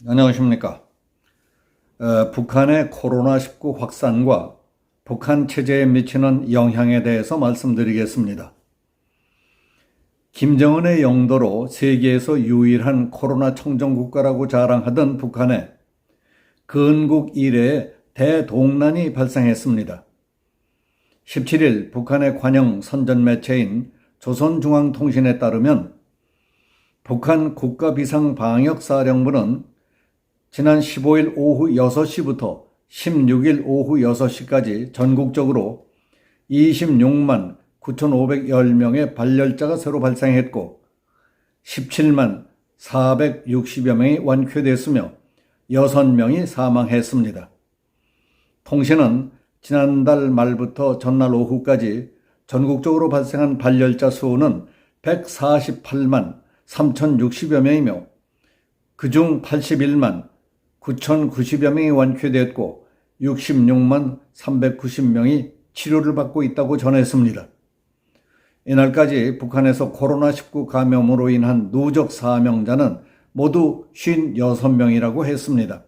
안녕하십니까. 북한의 코로나19 확산과 북한 체제에 미치는 영향에 대해서 말씀드리겠습니다. 김정은의 영도로 세계에서 유일한 코로나 청정국가라고 자랑하던 북한에 건국 이래에 대동난이 발생했습니다. 17일 북한의 관영 선전 매체인 조선중앙통신에 따르면 북한 국가비상방역사령부는 지난 15일 오후 6시부터 16일 오후 6시까지 전국적으로 26만 9,510명의 발열자가 새로 발생했고 17만 460여 명이 완쾌됐으며 6명이 사망했습니다. 통신은 지난달 말부터 전날 오후까지 전국적으로 발생한 발열자 수는 148만 3,060여 명이며 그중 81만 9,090여 명이 완쾌됐고 66만 390명이 치료를 받고 있다고 전했습니다. 이날까지 북한에서 코로나19 감염으로 인한 누적 사망자는 모두 56명이라고 했습니다.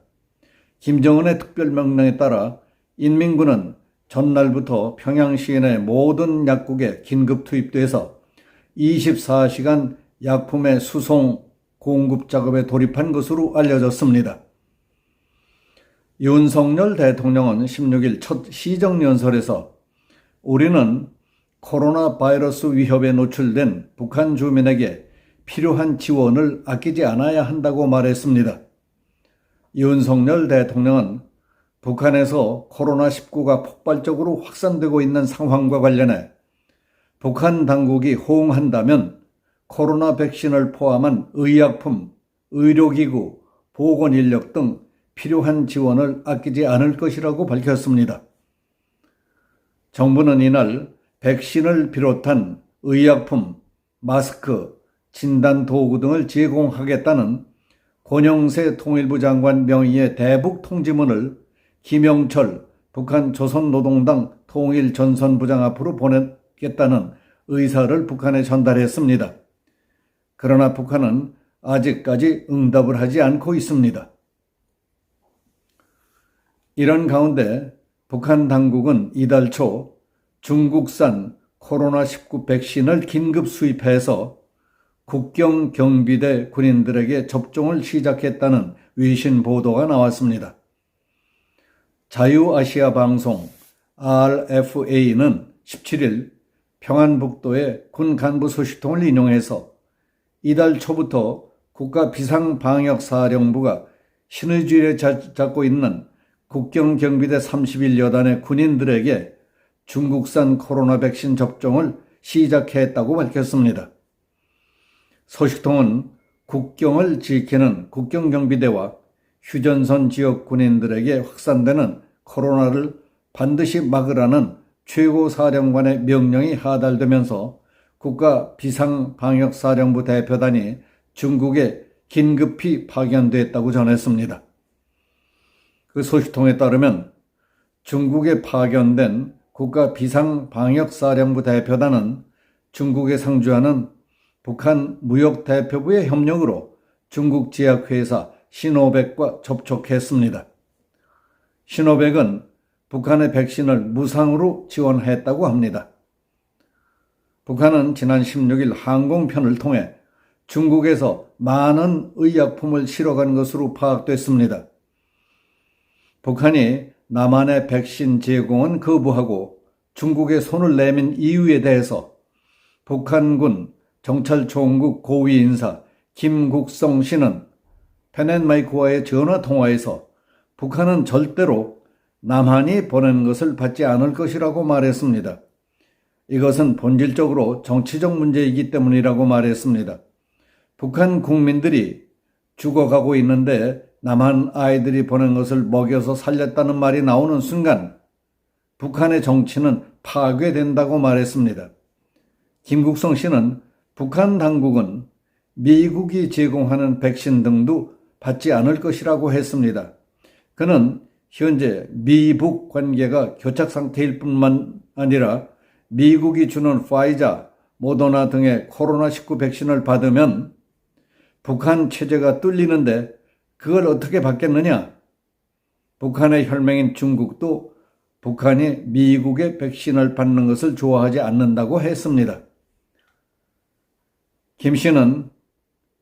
김정은의 특별명령에 따라 인민군은 전날부터 평양 시내 모든 약국에 긴급 투입돼서 24시간 약품의 수송, 공급 작업에 돌입한 것으로 알려졌습니다. 윤석열 대통령은 16일 첫 시정연설에서 우리는 코로나 바이러스 위협에 노출된 북한 주민에게 필요한 지원을 아끼지 않아야 한다고 말했습니다. 윤석열 대통령은 북한에서 코로나19가 폭발적으로 확산되고 있는 상황과 관련해 북한 당국이 호응한다면 코로나 백신을 포함한 의약품, 의료기구, 보건인력 등 필요한 지원을 아끼지 않을 것이라고 밝혔습니다. 정부는 이날 백신을 비롯한 의약품, 마스크, 진단도구 등을 제공하겠다는 권영세 통일부 장관 명의의 대북 통지문을 김영철 북한 조선노동당 통일전선부장 앞으로 보내겠다는 의사를 북한에 전달했습니다. 그러나 북한은 아직까지 응답을 하지 않고 있습니다. 이런 가운데 북한 당국은 이달 초 중국산 코로나19 백신을 긴급 수입해서 국경 경비대 군인들에게 접종을 시작했다는 외신 보도가 나왔습니다. 자유아시아 방송 RFA는 17일 평안북도의 군 간부 소식통을 인용해서 이달 초부터 국가비상방역사령부가 신의주의를 잡고 있는 국경경비대 31여단의 군인들에게 중국산 코로나 백신 접종을 시작했다고 밝혔습니다. 소식통은 국경을 지키는 국경경비대와 휴전선 지역 군인들에게 확산되는 코로나를 반드시 막으라는 최고사령관의 명령이 하달되면서 국가비상방역사령부 대표단이 중국에 긴급히 파견됐다고 전했습니다. 그 소식통에 따르면 중국에 파견된 국가비상방역사령부 대표단은 중국에 상주하는 북한 무역대표부의 협력으로 중국 제약회사 시노백과 접촉했습니다. 시노백은 북한의 백신을 무상으로 지원했다고 합니다. 북한은 지난 16일 항공편을 통해 중국에서 많은 의약품을 실어간 것으로 파악됐습니다. 북한이 남한의 백신 제공은 거부하고 중국에 손을 내민 이유에 대해서 북한군 정찰총국 고위 인사 김국성 씨는 펜앤마이크와의 전화 통화에서 북한은 절대로 남한이 보낸 것을 받지 않을 것이라고 말했습니다. 이것은 본질적으로 정치적 문제이기 때문이라고 말했습니다. 북한 국민들이 죽어가고 있는데 남한 아이들이 보낸 것을 먹여서 살렸다는 말이 나오는 순간 북한의 정치는 파괴된다고 말했습니다. 김국성 씨는 북한 당국은 미국이 제공하는 백신 등도 받지 않을 것이라고 했습니다. 그는 현재 미북 관계가 교착 상태일 뿐만 아니라 미국이 주는 파이자, 모더나 등의 코로나19 백신을 받으면 북한 체제가 뚫리는데 그걸 어떻게 받겠느냐? 북한의 혈맹인 중국도 북한이 미국의 백신을 받는 것을 좋아하지 않는다고 했습니다. 김 씨는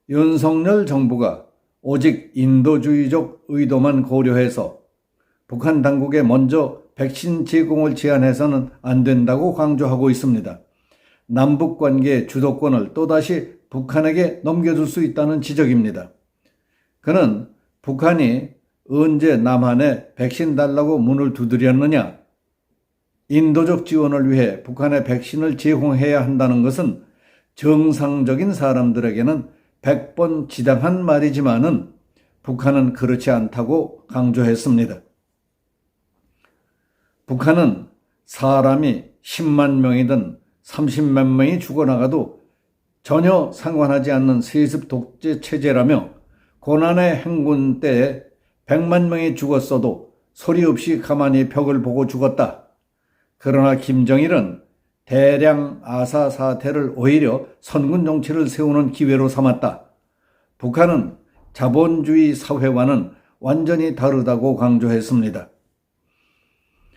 윤석열 정부가 오직 인도주의적 의도만 고려해서 북한 당국에 먼저 백신 제공을 제한해서는 안 된다고 강조하고 있습니다. 남북 관계의 주도권을 또다시 북한에게 넘겨줄 수 있다는 지적입니다. 그는 북한이 언제 남한에 백신 달라고 문을 두드렸느냐? 인도적 지원을 위해 북한에 백신을 제공해야 한다는 것은 정상적인 사람들에게는 100번 지당한 말이지만은 북한은 그렇지 않다고 강조했습니다. 북한은 사람이 10만 명이든 30만 명이 죽어나가도 전혀 상관하지 않는 세습 독재 체제라며 고난의 행군 때에 100만 명이 죽었어도 소리 없이 가만히 벽을 보고 죽었다. 그러나 김정일은 대량 아사 사태를 오히려 선군 정치를 세우는 기회로 삼았다. 북한은 자본주의 사회와는 완전히 다르다고 강조했습니다.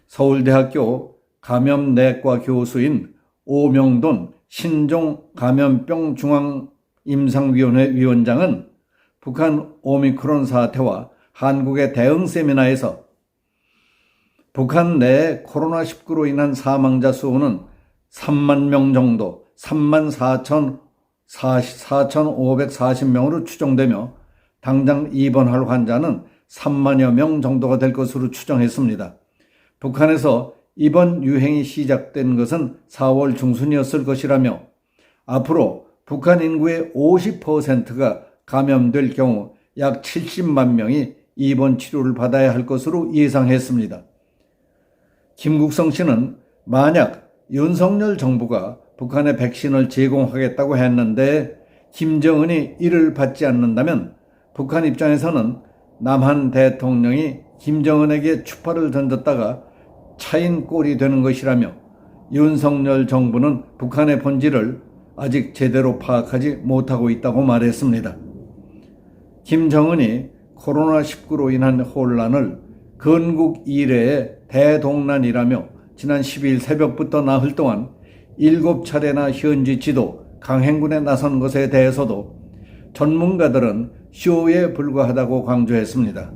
서울대학교 감염내과 교수인 오명돈 신종감염병 중앙임상위원회 위원장은 북한 오미크론 사태와 한국의 대응 세미나에서 북한 내 코로나19로 인한 사망자 수는 3만 명 정도, 3만 4,540명으로 추정되며 당장 입원할 환자는 3만여 명 정도가 될 것으로 추정했습니다. 북한에서 이번 유행이 시작된 것은 4월 중순이었을 것이라며 앞으로 북한 인구의 50%가 감염될 경우 약 70만 명이 입원 치료를 받아야 할 것으로 예상했습니다. 김국성 씨는 만약 윤석열 정부가 북한에 백신을 제공하겠다고 했는데 김정은이 이를 받지 않는다면 북한 입장에서는 남한 대통령이 김정은에게 추파를 던졌다가 차인 꼴이 되는 것이라며 윤석열 정부는 북한의 본질을 아직 제대로 파악하지 못하고 있다고 말했습니다. 김정은이 코로나19로 인한 혼란을 건국 이래의 대동란이라며 지난 12일 새벽부터 나흘 동안 7차례나 현지 지도 강행군에 나선 것에 대해서도 전문가들은 쇼에 불과하다고 강조했습니다.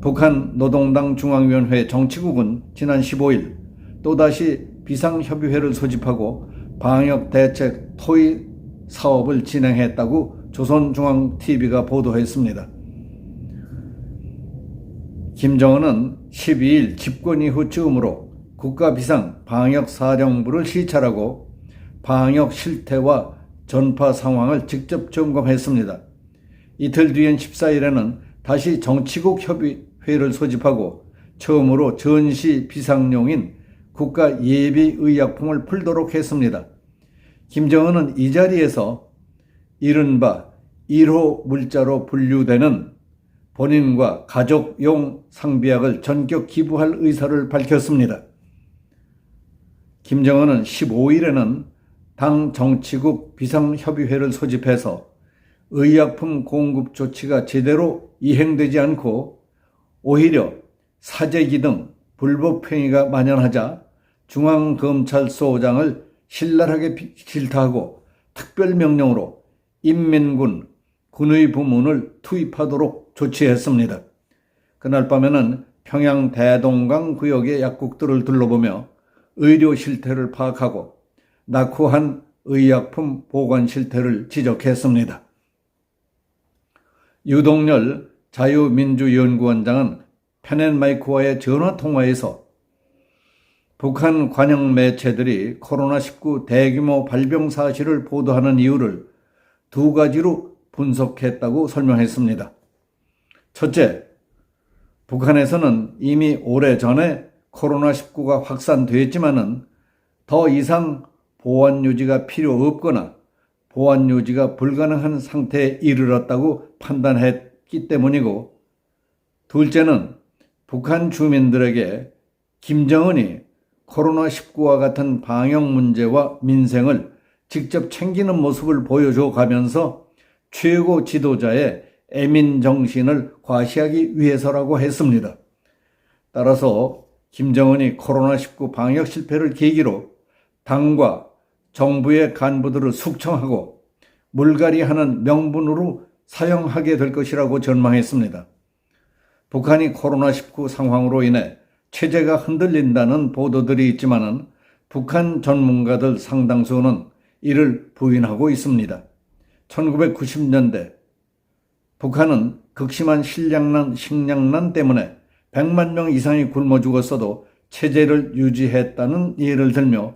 북한 노동당 중앙위원회 정치국은 지난 15일 또다시 비상협의회를 소집하고 방역대책 토의 사업을 진행했다고 조선중앙TV가 보도했습니다. 김정은은 12일 집권 이후 처음으로 국가비상방역사령부를 시찰하고 방역 실태와 전파 상황을 직접 점검했습니다. 이틀 뒤인 14일에는 다시 정치국 협의회를 소집하고 처음으로 전시 비상용인 국가 예비의약품을 풀도록 했습니다. 김정은은 이 자리에서 이른바 1호 물자로 분류되는 본인과 가족용 상비약을 전격 기부할 의사를 밝혔습니다. 김정은은 15일에는 당 정치국 비상협의회를 소집해서 의약품 공급 조치가 제대로 이행되지 않고 오히려 사재기 등 불법 행위가 만연하자 중앙검찰소장을 신랄하게 질타하고 특별명령으로 인민군, 군의 부문을 투입하도록 조치했습니다. 그날 밤에는 평양 대동강 구역의 약국들을 둘러보며 의료 실태를 파악하고 낙후한 의약품 보관 실태를 지적했습니다. 유동열 자유민주연구원장은 펜앤마이크와의 전화통화에서 북한 관영 매체들이 코로나19 대규모 발병 사실을 보도하는 이유를 두 가지로 분석했다고 설명했습니다. 첫째, 북한에서는 이미 오래전에 코로나19가 확산됐지만은 더 이상 보안 유지가 필요 없거나 보안 유지가 불가능한 상태에 이르렀다고 판단했기 때문이고, 둘째는 북한 주민들에게 김정은이 코로나19와 같은 방역 문제와 민생을 직접 챙기는 모습을 보여줘 가면서 최고 지도자의 애민 정신을 과시하기 위해서라고 했습니다. 따라서 김정은이 코로나19 방역 실패를 계기로 당과 정부의 간부들을 숙청하고 물갈이하는 명분으로 사용하게 될 것이라고 전망했습니다. 북한이 코로나19 상황으로 인해 체제가 흔들린다는 보도들이 있지만은 북한 전문가들 상당수는 이를 부인하고 있습니다. 1990년대 북한은 극심한 식량난 때문에 100만 명 이상이 굶어 죽었어도 체제를 유지했다는 예를 들며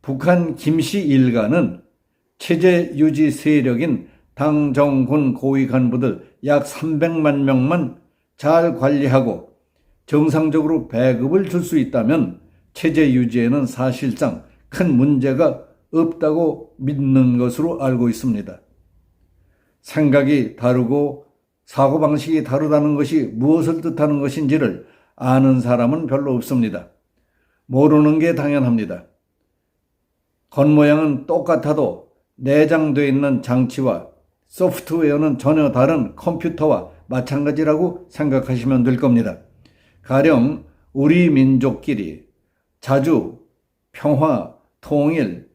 북한 김씨 일가는 체제 유지 세력인 당, 정, 군 고위 간부들 약 300만 명만 잘 관리하고 정상적으로 배급을 줄 수 있다면 체제 유지에는 사실상 큰 문제가 없다고 믿는 것으로 알고 있습니다. 생각이 다르고 사고방식이 다르다는 것이 무엇을 뜻하는 것인지를 아는 사람은 별로 없습니다. 모르는 게 당연합니다. 겉모양은 똑같아도 내장되어 있는 장치와 소프트웨어는 전혀 다른 컴퓨터와 마찬가지라고 생각하시면 될 겁니다. 가령 우리 민족끼리 자주, 평화, 통일,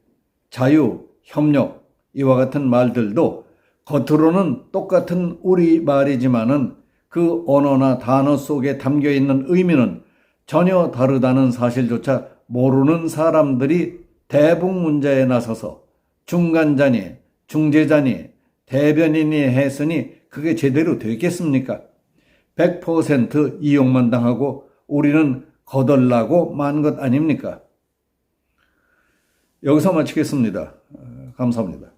자유, 협력 이와 같은 말들도 겉으로는 똑같은 우리 말이지만은 그 언어나 단어 속에 담겨있는 의미는 전혀 다르다는 사실조차 모르는 사람들이 대북 문제에 나서서 중간자니, 중재자니, 대변인이 했으니 그게 제대로 되겠습니까? 100% 이용만 당하고 우리는 거덜나고 만 것 아닙니까? 여기서 마치겠습니다. 감사합니다.